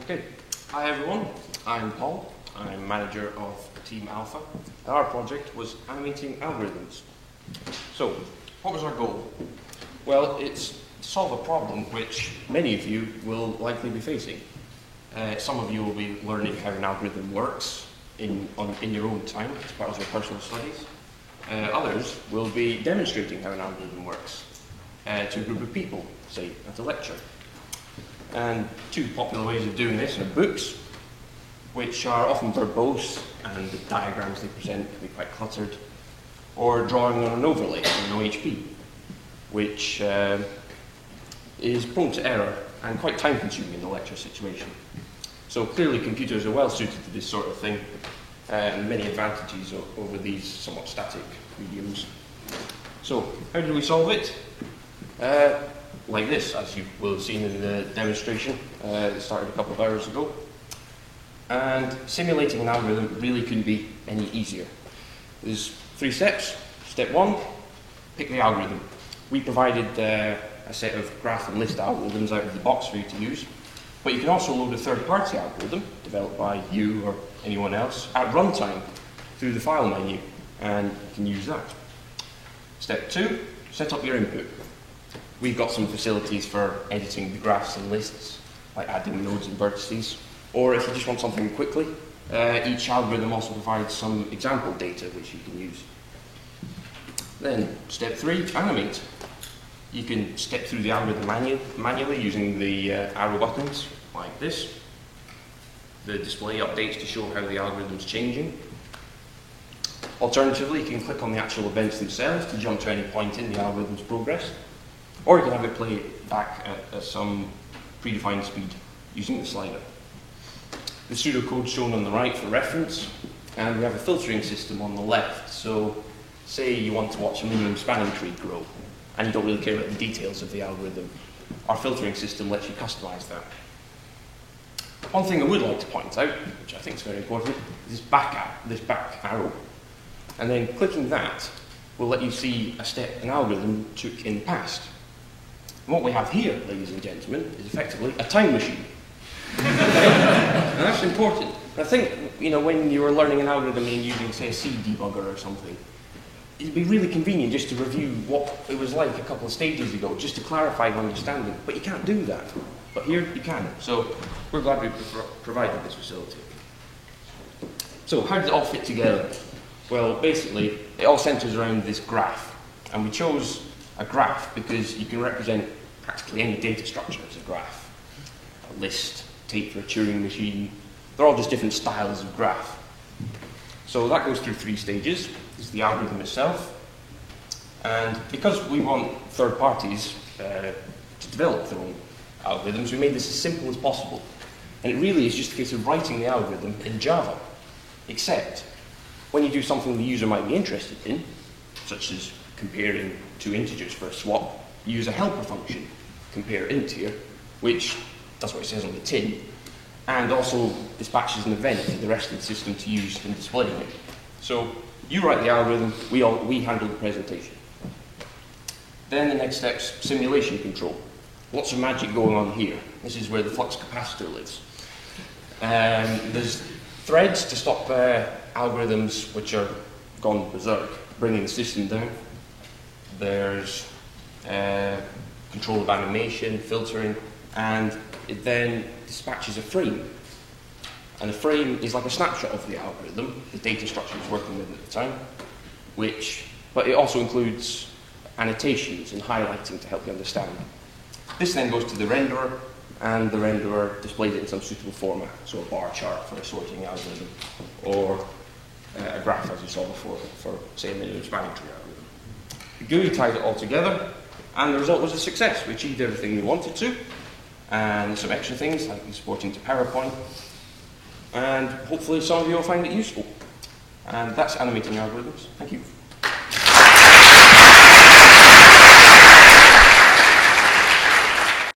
Okay, hi everyone, I'm Paul. I'm manager of Team Alpha. Our project was animating algorithms. So, what was our goal? Well, it's to solve a problem which many of you will likely be facing. Some of you will be learning how an algorithm works in your own time as part of your personal studies. Others will be demonstrating how an algorithm works to a group of people, say at a lecture. And two popular ways of doing this are books, which are often verbose and the diagrams they present can be quite cluttered, or drawing on an overlay, an OHP, which is prone to error and quite time-consuming in the lecture situation. So clearly computers are well suited to this sort of thing, and many advantages over these somewhat static mediums. So how did we solve it? Like this, as you will have seen in the demonstration that started a couple of hours ago. And simulating an algorithm really couldn't be any easier. There's 3 steps. Step 1, pick the algorithm. We provided a set of graph and list algorithms out of the box for you to use, but you can also load a third-party algorithm developed by you or anyone else at runtime through the file menu, and you can use that. Step 2, set up your input. We've got some facilities for editing the graphs and lists, like adding nodes and vertices. Or if you just want something quickly, each algorithm also provides some example data which you can use. Then, step 3, animate. You can step through the algorithm manually using the arrow buttons, like this. The display updates to show how the algorithm's changing. Alternatively, you can click on the actual events themselves to jump to any point in the algorithm's progress. Or you can have it play back at some predefined speed using the slider. The pseudocode shown on the right for reference, and we have a filtering system on the left. So, say you want to watch a minimum spanning tree grow, and you don't really care about the details of the algorithm. Our filtering system lets you customize that. One thing I would like to point out, which I think is very important, is this back arrow. And then clicking that will let you see a step an algorithm took in the past. And what we have here, ladies and gentlemen, is effectively a time machine. And that's important. I think, when you were learning an algorithm and using, say, a C debugger or something, it'd be really convenient just to review what it was like a couple of stages ago, just to clarify the understanding. But you can't do that. But here, you can. So we're glad we provided this facility. So how did it all fit together? Well, basically, it all centers around this graph. And we chose a graph because you can represent practically any data structure as a graph. A list, tape for a Turing machine, they're all just different styles of graph. So that goes through 3 stages. This is the algorithm itself. And because we want third parties to develop their own algorithms, we made this as simple as possible. And it really is just a case of writing the algorithm in Java. Except, when you do something the user might be interested in, such as comparing 2 integers for a swap, you use a helper function, compare int here, which does what it says on the tin, and also dispatches an event to the rest of the system to use in displaying it. So you write the algorithm, we handle the presentation. Then the next step's simulation control. Lots of magic going on here. This is where the flux capacitor lives. There's threads to stop algorithms which are gone berserk, bringing the system down. There's control of animation, filtering, and it then dispatches a frame. And a frame is like a snapshot of the algorithm, the data structure it's working with at the time, but it also includes annotations and highlighting to help you understand. This then goes to the renderer, and the renderer displays it in some suitable format, so a bar chart for a sorting algorithm, or a graph as you saw before for, say, a minimum spanning tree algorithm. The GUI tied it all together, and the result was a success. We achieved everything we wanted to, and some extra things like exporting to PowerPoint, and hopefully some of you will find it useful. And that's animating algorithms. Thank you.